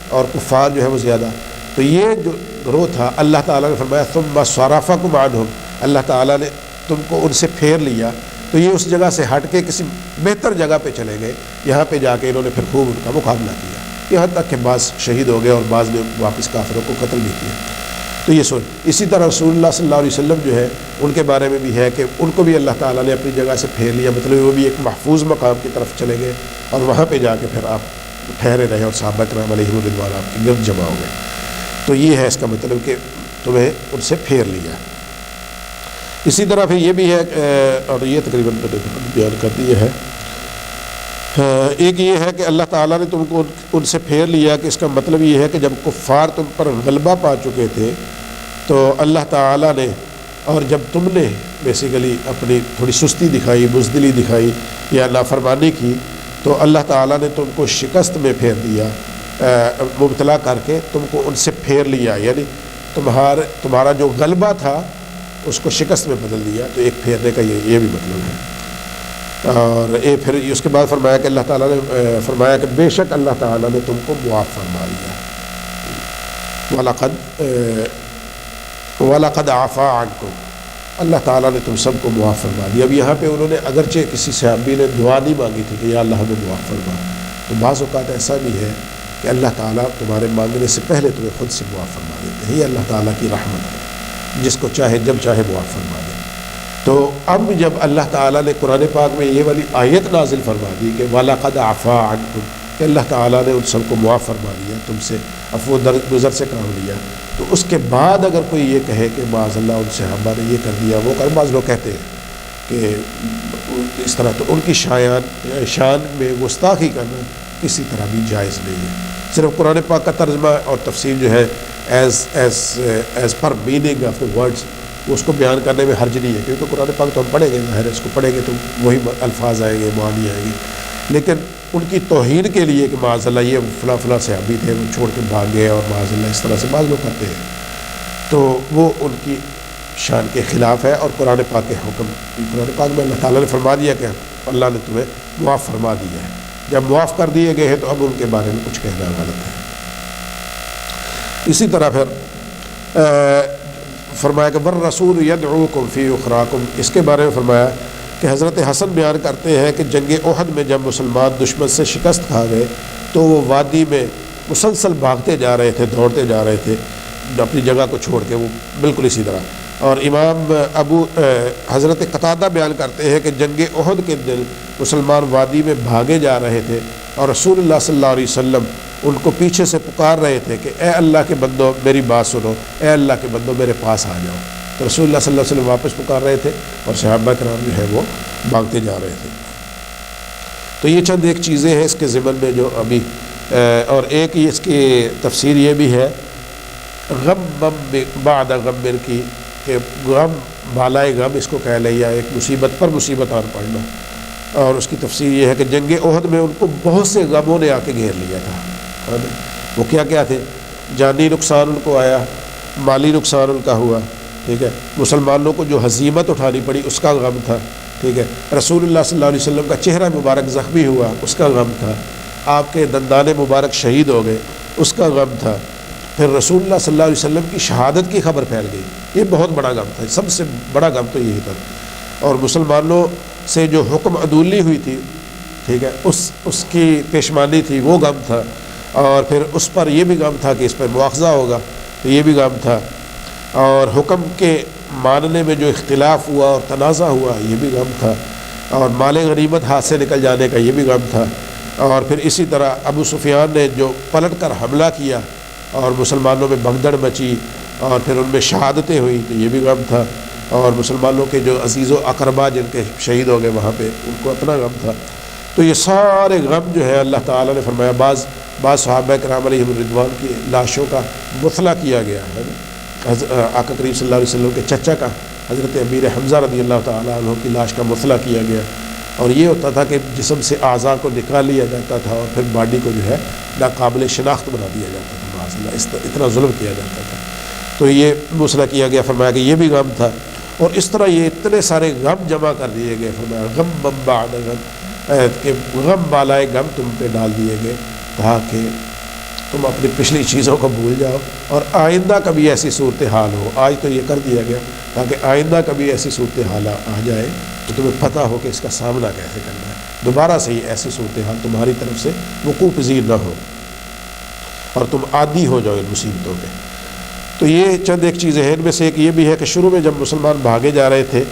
اور کفار جو ہے وہ زیادہ۔ تو یہ جو گروہ تھا، اللہ تعالیٰ نے فرمایا ثم صرفکم عنہم، اللہ تعالیٰ نے تم کو ان سے پھیر لیا، تو یہ اس جگہ سے ہٹ کے کسی بہتر جگہ پہ چلے گئے، یہاں پہ جا کے انہوں نے پھر خوب ان کا مقابلہ کیا، یہاں تک کہ بعض شہید ہو گئے اور بعض نے واپس کافروں کو قتل بھی کیا۔ تو یہ سوچ، اسی طرح رسول اللہ صلی اللہ علیہ وسلم جو ہے ان کے بارے میں بھی ہے کہ ان کو بھی اللہ تعالیٰ نے اپنی جگہ سے پھیر لیا، مطلب وہ بھی ایک محفوظ مقام کی طرف چلے گئے اور وہاں پہ جا کے پھر آپ ٹھہرے رہے اور صحابہ کرام علیہم الرضوان آپ کے گرد جمع ہو گئے۔ تو یہ ہے اس کا مطلب کہ تمہیں ان سے پھیر لیا۔ اسی طرح پھر یہ بھی ہے، اور یہ تقریباً بیان کر دیا ہے، ایک یہ ہے کہ اللہ تعالیٰ نے تم کو ان سے پھیر لیا، کہ اس کا مطلب یہ ہے کہ جب کفار تم پر غلبہ پا چکے تھے تو اللہ تعالیٰ نے، اور جب تم نے بیسیکلی اپنی تھوڑی سستی دکھائی، بزدلی دکھائی یا نافرمانی کی، تو اللہ تعالیٰ نے تم کو شکست میں پھیر دیا، مبتلا کر کے تم کو ان سے پھیر لیا، یعنی تمہارا جو غلبہ تھا اس کو شکست میں بدل دیا۔ تو ایک پھیرنے کا یہ بھی مطلب ہے۔ اور یہ پھر اس کے بعد فرمایا کہ اللہ تعالیٰ نے فرمایا کہ بے شک اللہ تعالیٰ نے تم کو معاف فرما لیا، وَلَقَدْ عَفَا عَنْكُمْ، اللہ تعالیٰ نے تم سب کو معاف فرما دیا۔ اب یہاں پہ انہوں نے اگرچہ کسی صحابی نے دعا نہیں مانگی تھی کہ یا اللہ ہمیں معاف فرما، تو بعض اوقات ایسا بھی ہے کہ اللہ تعالیٰ تمہارے مانگنے سے پہلے تمہیں خود سے معاف فرما دیتے ہیں، یہ اللہ تعالیٰ کی رحمت ہے، جس کو چاہے جب چاہے معاف فرما دے۔ تو اب جب اللہ تعالیٰ نے قرآن پاک میں یہ والی آیت نازل فرما دی کہ وَلَقَدْ عَفَا عَنْكُمْ، کہ اللہ تعالیٰ نے ان سب کو معاف فرما دیا، تم سے عفو درگزر سے کام لیا، تو اس کے بعد اگر کوئی یہ کہے کہ معاذ اللہ ان صحابہ نے یہ کر دیا وہ کر، بعض لوگ کہتے ہیں کہ اس طرح، تو ان کی شان میں گستاخی کرنا کسی طرح بھی جائز نہیں ہے۔ صرف قرآن پاک کا ترجمہ اور تفسیر جو ہے as per meaning of the words, اس کو بیان کرنے میں حرج نہیں ہے، کیونکہ قرآن پاک تو ہم پڑھیں گے، ظاہر ہے اس کو پڑھیں گے تو وہی الفاظ آئیں گے، معانی آئیں گے، لیکن ان کی توہین کے لیے کہ معاذ اللہ یہ فلاں فلاں صحابی تھے وہ چھوڑ کے بھاگ گئے اور معاذ اللہ اس طرح سے بعض لوگ کرتے ہیں، تو وہ ان کی شان کے خلاف ہے۔ اور قرآن پاک کے حکم، قرآن پاک میں اللہ تعالیٰ نے فرما دیا کہ اللہ نے تمہیں معاف فرما دیا ہے، جب معاف کر دیے گئے ہیں تو اب ان کے بارے میں کچھ کہنا غلط ہے۔ اسی طرح پھر فرمایا کہ وَالرَّسُولُ يَدْعُوكُمْ فِي أُخْرَاكُمْ، اس کے بارے میں فرمایا کہ حضرت حسن بیان کرتے ہیں کہ جنگ احد میں جب مسلمان دشمن سے شکست کھا گئے تو وہ وادی میں مسلسل بھاگتے جا رہے تھے، دوڑتے جا رہے تھے اپنی جگہ کو چھوڑ کے، وہ بالکل اسی طرح۔ اور امام حضرت قتادہ بیان کرتے ہیں کہ جنگ احد کے دن مسلمان وادی میں بھاگے جا رہے تھے اور رسول اللہ صلی اللہ علیہ وسلم ان کو پیچھے سے پکار رہے تھے کہ اے اللہ کے بندو میری بات سنو، اے اللہ کے بندو میرے پاس آ جاؤ۔ تو رسول اللہ صلی اللہ علیہ وسلم واپس پکار رہے تھے اور صحابہ کرام جو ہے وہ بھاگتے جا رہے تھے۔ تو یہ چند ایک چیزیں ہیں اس کے ضمن میں جو ابھی، اور ایک ہی اس کی تفسیر یہ بھی ہے غم بعد غم کی، کہ غم بالائے غم اس کو کہہ لیں، یا ایک مصیبت پر مصیبت آن پڑنا۔ اور اس کی تفسیر یہ ہے کہ جنگ احد میں ان کو بہت سے غموں نے آ کے گھیر لیا تھا۔ وہ کیا کیا تھے؟ جانی نقصان ان کو آیا، مالی نقصان ان کا ہوا، ٹھیک ہے، مسلمانوں کو جو ہزیمت اٹھانی پڑی اس کا غم تھا، ٹھیک ہے، رسول اللہ صلی اللہ علیہ وسلم کا چہرہ مبارک زخمی ہوا اس کا غم تھا، آپ کے دندان مبارک شہید ہو گئے اس کا غم تھا، پھر رسول اللہ صلی اللہ علیہ وسلم کی شہادت کی خبر پھیل گئی، یہ بہت بڑا غم تھا، سب سے بڑا غم تو یہی تھا، اور مسلمانوں سے جو حکم عدولی ہوئی تھی، ٹھیک ہے، اس کی پیشمانی تھی، وہ غم تھا، اور پھر اس پر یہ بھی غم تھا کہ اس پر مواخذہ ہوگا، تو یہ بھی غم تھا، اور حکم کے ماننے میں جو اختلاف ہوا اور تنازع ہوا یہ بھی غم تھا، اور مال غنیمت ہاتھ سے نکل جانے کا یہ بھی غم تھا، اور پھر اسی طرح ابو سفیان نے جو پلٹ کر حملہ کیا اور مسلمانوں میں بھگدڑ مچی اور پھر ان میں شہادتیں ہوئی تو یہ بھی غم تھا، اور مسلمانوں کے جو عزیز و اقربا جن کے شہید ہو گئے وہاں پہ ان کو اپنا غم تھا، تو یہ سارے غم جو ہے اللہ تعالیٰ نے فرمایا بعض صحابہ کرام علیہم الرضوان کی لاشوں کا مثلا کیا گیا ہے، آقا کریم صلی اللہ علیہ وسلم کے چچا کا حضرت امیر حمزہ رضی اللہ تعالیٰ عنہ کی لاش کا مثلا کیا گیا، اور یہ ہوتا تھا کہ جسم سے اعضاء کو نکال لیا جاتا تھا اور پھر باڈی کو جو ہے ناقابل شناخت بنا دیا جاتا تھا، معاذ اللہ اتنا ظلم کیا جاتا تھا، تو یہ مثلا کیا گیا، فرمایا کہ یہ بھی غم تھا، اور اس طرح یہ اتنے سارے غم جمع کر دیے گئے، فرمایا غم بعد غم، کہ غم بالائے غم تم پہ ڈال دیے گئے تاکہ تم اپنی پچھلی چیزوں کو بھول جاؤ اور آئندہ کبھی ایسی صورتحال ہو، آج تو یہ کر دیا گیا تاکہ آئندہ کبھی ایسی صورتحال آ جائے تو تمہیں پتہ ہو کہ اس کا سامنا کیسے کرنا ہے، دوبارہ سے یہ ایسی صورتحال تمہاری طرف سے وقوع پذیر نہ ہو اور تم عادی ہو جاؤ ان مصیبتوں کے۔ تو یہ چند ایک چیزیں ہیں، ان میں سے ایک یہ بھی ہے کہ شروع میں جب مسلمان بھاگے جا رہے تھے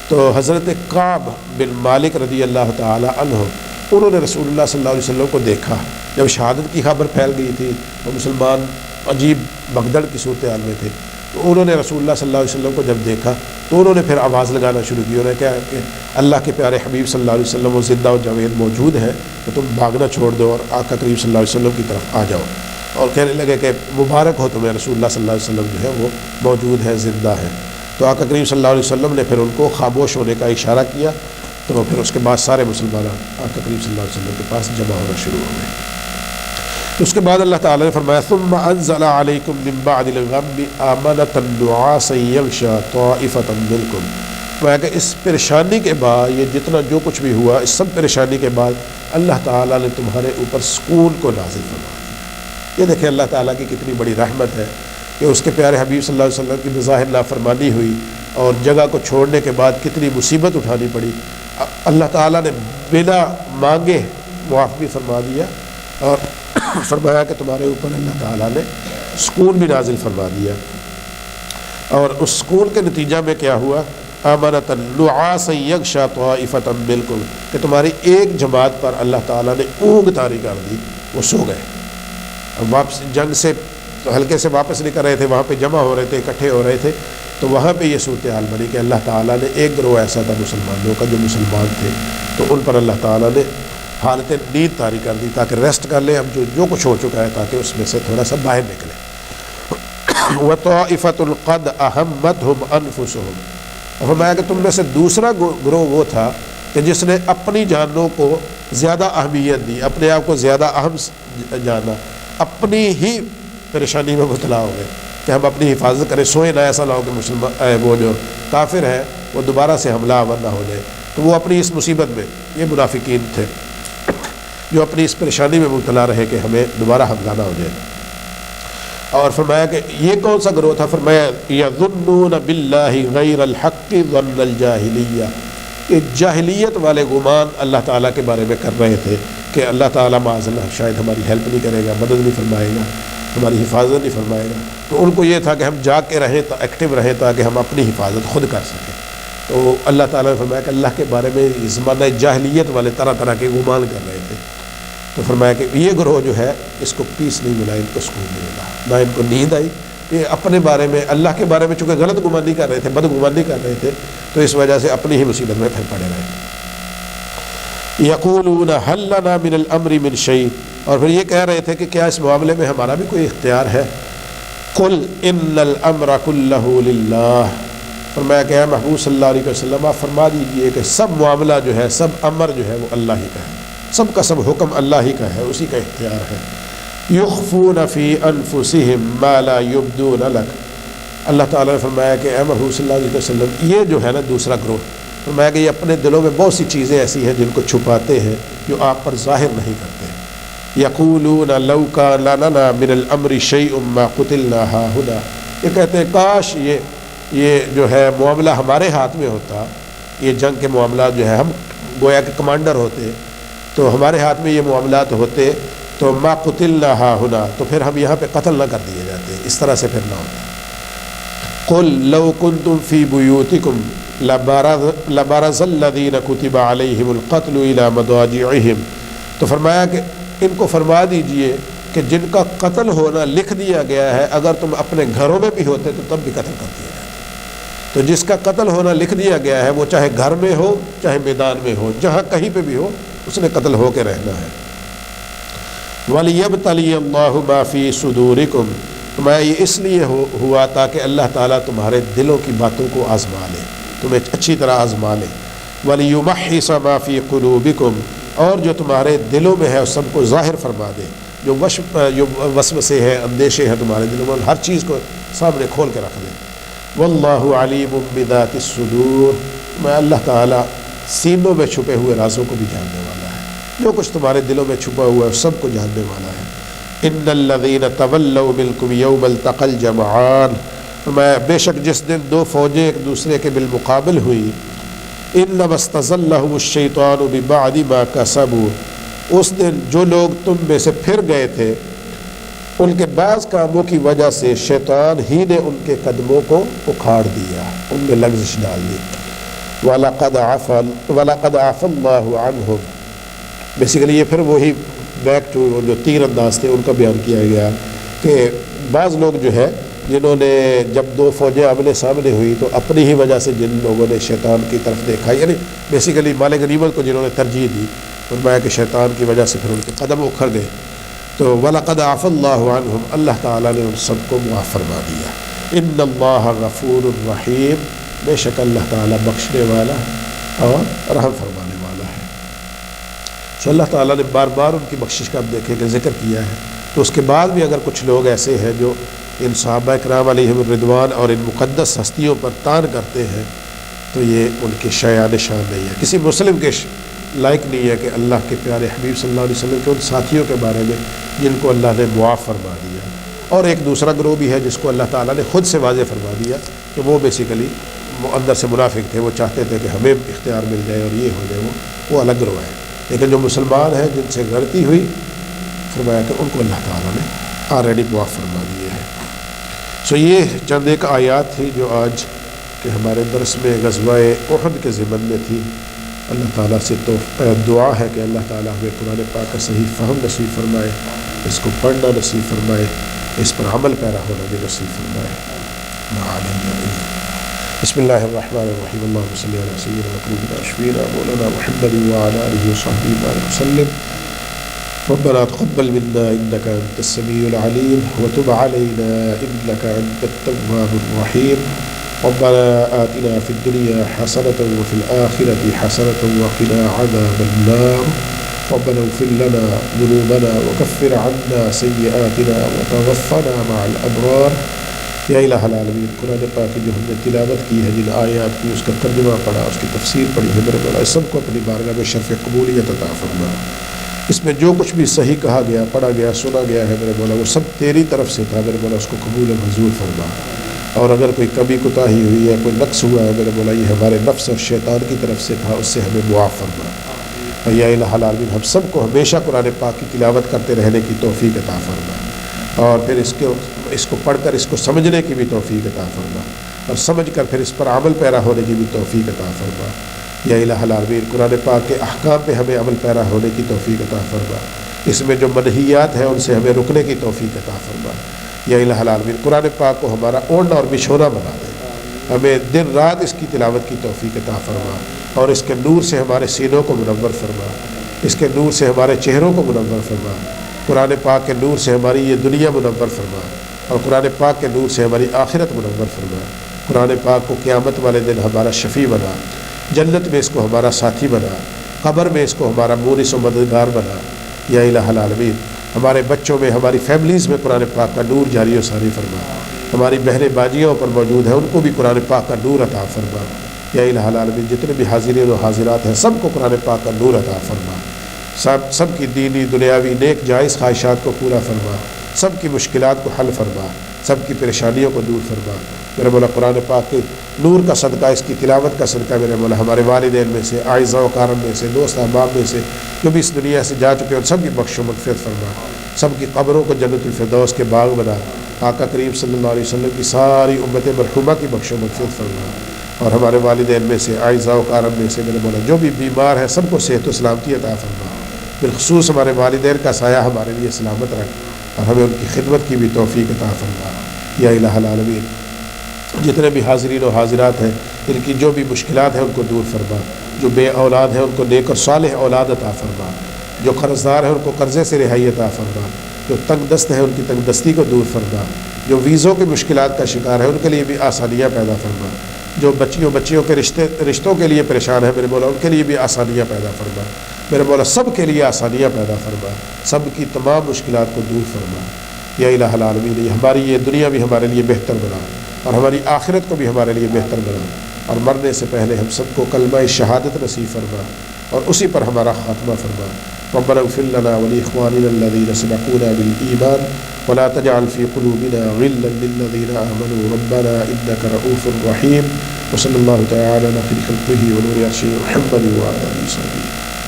تو حضرت کعب بن مالک رضی اللہ تعالی عنہ انہوں نے رسول اللہ صلی اللہ علیہ وسلم کو دیکھا، جب شہادت کی خبر پھیل گئی تھی تو مسلمان عجیب بھگدڑ کی صورتحال میں تھے، تو انہوں نے رسول اللہ صلی اللہ علیہ وسلم کو جب دیکھا تو انہوں نے پھر آواز لگانا شروع کی، انہوں نے کہا کہ اللہ کے پیارے حبیب صلی اللہ علیہ وسلم وہ زندہ و جاوید موجود ہے تو تم بھاگنا چھوڑ دو اور آقا کریم صلی اللہ علیہ وسلم کی طرف آ جاؤ، اور کہنے لگے کہ مبارک ہو تمہیں، رسول اللہ صلی اللہ علیہ وسلم جو ہے وہ موجود ہے، زندہ ہے، تو آقا کریم صلی اللہ علیہ وسلم نے پھر ان کو خاموش ہونے کا اشارہ کیا، تو پھر اس کے بعد سارے مسلمان آقا کریم صلی اللہ علیہ وسلم کے پاس جمع ہونا شروع ہو گئے۔ اس کے بعد اللہ تعالیٰ نے فرمایا ثم انزل علیکم من بعد الغم آمنة نعاسا یغشی طائفة منکم، فرمایا کہ اس پریشانی کے بعد، یہ جتنا جو کچھ بھی ہوا اس سب پریشانی کے بعد اللہ تعالیٰ نے تمہارے اوپر سکون کو نازل فرما دیا۔ یہ دیکھیں اللہ تعالیٰ کی کتنی بڑی رحمت ہے کہ اس کے پیارے حبیب صلی اللہ علیہ وسلم کی بظاہر نافرمانی ہوئی اور جگہ کو چھوڑنے کے بعد کتنی مصیبت اٹھانی پڑی، اللہ تعالیٰ نے بنا مانگے معاف بھی فرما دیا اور فرمایا کہ تمہارے اوپر اللہ تعالیٰ نے سکون بھی نازل فرما دیا، اور اس سکون کے نتیجہ میں کیا ہوا، آمنة نعاسا یغشی طائفة منکم، کہ تمہاری ایک جماعت پر اللہ تعالیٰ نے اونگ طاری کر دی، وہ سو گئے، اب واپس جنگ سے ہلکے سے واپس نہیں کر رہے تھے، وہاں پہ جمع ہو رہے تھے، اکٹھے ہو رہے تھے، تو وہاں پہ یہ صورتحال بنی کہ اللہ تعالیٰ نے ایک گروہ ایسا تھا مسلمانوں کا جو مسلمان تھے تو ان پر اللہ تعالیٰ نے حالت نیند طاری کر دی تاکہ ریسٹ کر لیں، اب جو کچھ ہو چکا ہے تاکہ اس میں سے تھوڑا سا باہر نکلے۔ وَطَائِفَةٌ قَدْ أَهَمَّتْهُمْ أَنفُسُهُمْ، اور فرمایا کہ تم میں سے دوسرا گروہ وہ تھا کہ جس نے اپنی جانوں کو زیادہ اہمیت دی، اپنے آپ کو زیادہ اہم جانا، اپنی ہی پریشانی میں مبتلا ہو گئے کہ ہم اپنی حفاظت کریں، سوئے نہ ایسا نہ ہو کہ مسلمان وہ جو کافر ہے وہ دوبارہ سے حملہ آور نہ ہو جائے، تو وہ اپنی اس مصیبت میں، یہ منافقین تھے جو اپنی اس پریشانی میں مبتلا رہے کہ ہمیں دوبارہ حملہ نہ ہو جائے۔ اور فرمایا کہ یہ کون سا گروہ تھا، فرمایا یظنون باللہ غیر الحق ظن الجاہلیہ، کہ جاہلیت والے گمان اللہ تعالیٰ کے بارے میں کر رہے تھے کہ اللہ تعالیٰ معاذ اللہ شاید ہماری ہیلپ نہیں کرے گا، مدد نہیں فرمائے گا، ہماری حفاظت نہیں فرمائے گا، تو ان کو یہ تھا کہ ہم جاگ کے رہیں، ایکٹیو رہیں تاکہ ہم اپنی حفاظت خود کر سکیں، تو اللہ تعالیٰ نے فرمایا کہ اللہ کے بارے میں زمانہ جاہلیت والے طرح طرح کے گمان کر رہے تھے، تو فرمایا کہ یہ گروہ جو ہے اس کو پیس نہیں ملا، ان کو سکون نہیں ملا، نہ ان کو نیند آئی، یہ اپنے بارے میں اللہ کے بارے میں چونکہ غلط گمانی کر رہے تھے، بدگمانی کر رہے تھے، تو اس وجہ سے اپنی ہی مصیبت میں پھر پڑے رہے۔ یقولون هل لنا من الامر من شیء، اور پھر یہ کہہ رہے تھے کہ کیا اس معاملے میں ہمارا بھی کوئی اختیار ہے، قل ان الامر كله للہ، فرمایا کہ اے محبوب صلی اللہ علیہ وسلم آپ فرما دیجئے کہ سب معاملہ جو ہے، سب امر جو ہے وہ اللہ ہی کا ہے، سب کا سب حکم اللہ ہی کا ہے، اسی کا اختیار ہے۔ یخفون فی انفسہم ما لا یبدون لک، اللہ تعالیٰ نے فرمایا کہ اے محبوب صلی اللہ علیہ وسلم یہ جو ہے نا دوسرا گروہ، فرمایا کہ یہ اپنے دلوں میں بہت سی چیزیں ایسی ہیں جن کو چھپاتے ہیں جو آپ پر ظاہر نہیں کرتے۔ یقولون لو کان لنا من الامر شیء ما قتلنا ہاہنا، یہ کہتے ہیں کاش یہ جو ہے معاملہ ہمارے ہاتھ میں ہوتا، یہ جنگ کے معاملات جو ہے ہم گویا کہ کمانڈر ہوتے تو ہمارے ہاتھ میں یہ معاملات ہوتے تو ما قتلنا ہاہنا، تو پھر ہم یہاں پہ قتل نہ کر دیے جاتے، اس طرح سے پھر نہ ہوتا۔ قل لو کنتم فی بیوتکم لبرز الذین کتب علیہم القتل الی مضاجعہم، تو فرمایا کہ ان کو فرما دیجئے کہ جن کا قتل ہونا لکھ دیا گیا ہے اگر تم اپنے گھروں میں بھی ہوتے تو تب بھی قتل کر دیا جاتا۔ تو جس کا قتل ہونا لکھ دیا گیا ہے وہ چاہے گھر میں ہو چاہے میدان میں ہو، جہاں کہیں پہ بھی ہو اس نے قتل ہو کے رہنا ہے۔ وَلِيَبْتَلِيَ اللَّهُ مَا فِي صُدُورِكُمْ، میں یہ اس لیے ہوا تاکہ اللہ تعالیٰ تمہارے دلوں کی باتوں کو آزما لے، تمہیں اچھی طرح آزما لے۔ وَلِيُمَحِّصَ مَا فِي قُلُوبِكُمْ، اور جو تمہارے دلوں میں ہے اس سب کو ظاہر فرما دے، جو وسوسے ہیں اندیشے ہیں تمہارے دلوں میں ہر چیز کو سامنے کھول کے رکھ دے۔ واللہ علیم بذات الصدور، میں اللہ تعالیٰ سینوں میں چھپے ہوئے رازوں کو بھی جاننے والا ہے، جو کچھ تمہارے دلوں میں چھپا ہوا ہے سب کو جاننے والا ہے۔ ان الذین تولوا منکم یوم التقى الجمعان، میں بے شک جس دن دو فوجیں ایک دوسرے کے بالمقابل ہوئی، انما استزلهم الشیطان ببعد ما کسبوا، اس دن جو لوگ تم میں سے پھر گئے تھے ان کے بعض کاموں کی وجہ سے شیطان ہی نے ان کے قدموں کو اکھاڑ دیا، ان میں لغزش ڈال دی۔ وَلَقَدْ عَفَى اللَّهُ عَنْهُمْ، بیسیکلی یہ پھر وہی بیک ٹو جو تیر انداز تھے ان کا بیان کیا گیا کہ بعض لوگ جو ہے جنہوں نے جب دو فوجیں آمنے سامنے ہوئی تو اپنی ہی وجہ سے جن لوگوں نے شیطان کی طرف دیکھا، یعنی بیسیکلی مال غنیمت کو جنہوں نے ترجیح دی، فرمایا کہ شیطان کی وجہ سے پھر ان کے قدم اکھڑ گئے۔ تو وَلَقَدْ عَفَى اللَّهُ عَنْهُمْ، اللہ تعالیٰ نے ان سب کو معاف فرما دیا۔ إِنَّ اللَّهَ غَفُورٌ رَحِيمٌ، بے شک اللہ تعالیٰ بخشنے والا اور رحم فرمانے والا ہے۔ تو اللہ تعالیٰ نے بار بار ان کی بخشش کا دیکھے کہ ذکر کیا ہے، تو اس کے بعد بھی اگر کچھ لوگ ایسے ہیں جو ان صحابہ کرام علیہم الرضوان اور ان مقدس ہستیوں پر طعن کرتے ہیں تو یہ ان کے شایان شان نہیں ہے، کسی مسلم کے لائق نہیں ہے کہ اللہ کے پیارے حبیب صلی اللہ علیہ وسلم کے ان ساتھیوں کے بارے میں جن کو اللہ نے معاف فرما دیا۔ اور ایک دوسرا گروہ بھی ہے جس کو اللہ تعالیٰ نے خود سے واضح فرما دیا کہ وہ بیسیکلی اندر سے منافق تھے، وہ چاہتے تھے کہ ہمیں اختیار مل جائے اور یہ ہو جائے، وہ الگ گروہ ہے۔ لیکن جو مسلمان ہیں جن سے غلطی ہوئی، فرمایا کہ ان کو اللہ تعالیٰ نے آلریڈی معاف فرما دیے ہیں۔ سو یہ چند ایک آیات تھی جو آج کہ ہمارے درس میں غزوہ احد کے ضمن میں تھی۔ اللہ تعالیٰ سے تو دعا ہے کہ اللہ تعالیٰ ہمیں قرآن پاک کا صحیح فہم نصیب فرمائے، اس کو پڑھنا نصیب فرمائے، اس پر عمل پیرا ہونا بھی نصیب فرمائے۔ بسم اللہ الرحمن الرحیم، اللہم صلی علی سیدنا و شفیعنا مولانا محمد وعلی آلہ وصحبہ وبارک وسلم۔ ربنا تقبل منا انك انت السميع العليم وتب علينا انك انت التواب الرحيم۔ ربنا آتنا في الدنيا حسنة وفي الآخرة حسنة وقنا عذاب النار۔ ربنا اغفر لنا ذنوبنا وكفر عنا سيئاتنا وتوفنا مع الأبرار۔ یا الہ العالمین، قرآن پاک جو ہم نے تلاوت کی ہے، جن آیات کی اس کا ترجمہ پڑھا، اس کی تفسیر پڑھی ہے، میرے مولا سب کو اپنی بارگاہ میں شرف قبولیت عطا فرما۔ اس میں جو کچھ بھی صحیح کہا گیا، پڑھا گیا، سنا گیا ہے میرے مولا وہ سب تیری طرف سے تھا، میرے مولا اس کو قبول و منظور فرما۔ اور اگر کوئی کمی کوتاہی ہوئی ہے، کوئی نقص ہوا ہے میرے مولا، یہ ہمارے نفس اور شیطان کی طرف سے تھا، اس سے ہمیں معاف فرما۔ اور یا الہ العالمین، ہم سب کو ہمیشہ قرآن پاک کی تلاوت کرتے رہنے کی توفیق عطا فرما، اور پھر اس کو پڑھ کر اس کو سمجھنے کی بھی توفیق عطا فرما، اور سمجھ کر پھر اس پر عمل پیرا ہونے کی بھی توفیق عطا فرما۔ یا الہ العالمین، قرآن پاک کے احکام پہ ہمیں عمل پیرا ہونے کی توفیق عطا فرما، اس میں جو منہیات ہیں ان سے ہمیں رکنے کی توفیق عطا فرما۔ یا الہ العالمین، قرآن پاک کو ہمارا اوڑھنا اور بچھونا بنا دے، ہمیں دن رات اس کی تلاوت کی توفیق عطا فرما، اور اس کے نور سے ہمارے سینوں کو منور فرما، اس کے نور سے ہمارے چہروں کو منور فرما، قرآن پاک کے نور سے ہماری یہ دنیا منور فرما، اور قرآن پاک کے نور سے ہماری آخرت منور فرما۔ قرآن پاک کو قیامت والے دن ہمارا شفیع بنا، جنت میں اس کو ہمارا ساتھی بنا، قبر میں اس کو ہمارا مونس و مددگار بنا۔ یا الہ العالمین، ہمارے بچوں میں، ہماری فیملیز میں قرآن پاک کا نور جاری و ساری فرما۔ ہماری بہنیں باجیوں پر موجود ہیں ان کو بھی قرآن پاک کا نور عطا فرما یا الہ العالمین۔ جتنے بھی حاضرین و حاضرات ہیں سب کو قرآن پاک کا نور عطا فرما، سب کی دینی دنیاوی نیک جائز خواہشات کو پورا فرما، سب کی مشکلات کو حل فرما، سب کی پریشانیوں کو دور فرما۔ میرے مولا قرآن پاک کے نور کا صدقہ، اس کی تلاوت کا صدقہ میرے مولا ہمارے والدین میں سے، اعزاء و اقارب میں سے، دوست احباب میں سے جو بھی اس دنیا سے جا چکے ہیں ان سب کی بخش و مغفرت فرما، سب کی قبروں کو جنت الفردوس کے باغ بنا، آقا کریم صلی اللہ علیہ وسلم کی ساری امت مرحومہ کی بخش و مغفرت فرما، اور ہمارے والدین میں سے، اعزاء و اقارب میں سے میرے مولا جو بھی بیمار ہے سب کو صحت و سلامتی عطا فرما، بالخصوص ہمارے والدین کا سایہ ہمارے لیے سلامت رکھ اور ہمیں ان کی خدمت کی بھی توفیق عطا فرما یا الہ العالمین۔ جتنے بھی حاضرین و حاضرات ہیں ان کی جو بھی مشکلات ہیں ان کو دور فرما، جو بے اولاد ہیں ان کو نیک اور صالح اولاد عطا فرما، جو قرض دار ہیں ان کو قرضے سے رہائی عطا فرما، جو تنگ دست ہیں ان کی تنگ دستی کو دور فرما، جو ویزوں کی مشکلات کا شکار ہے ان کے لیے بھی آسانیاں پیدا فرما، جو بچیوں کے رشتوں کے لیے پریشان ہیں میرے مولا ان کے لیے بھی آسانیاں پیدا فرما، میرے مولا سب کے لیے آسانیاں پیدا فرما، سب کی تمام مشکلات کو دور فرما یا الہ العالمین۔ ہماری یہ دنیا بھی ہمارے لیے بہتر بنا اور ہماری آخرت کو بھی ہمارے لیے بہتر بنا، اور مرنے سے پہلے ہم سب کو کلمہ شہادت نصیب فرما اور اسی پر ہمارا خاتمہ فرما۔ ربنا اغفر لنا ولاخواننا الذين سبقونا بالایمان ولا تجعل في قلوبنا غلا للذين آمنوا ربنا انك رؤوف رحيم، وصلى الله تعالى على خير خلقه ونور عرشه محمد وعلى اله وصحبه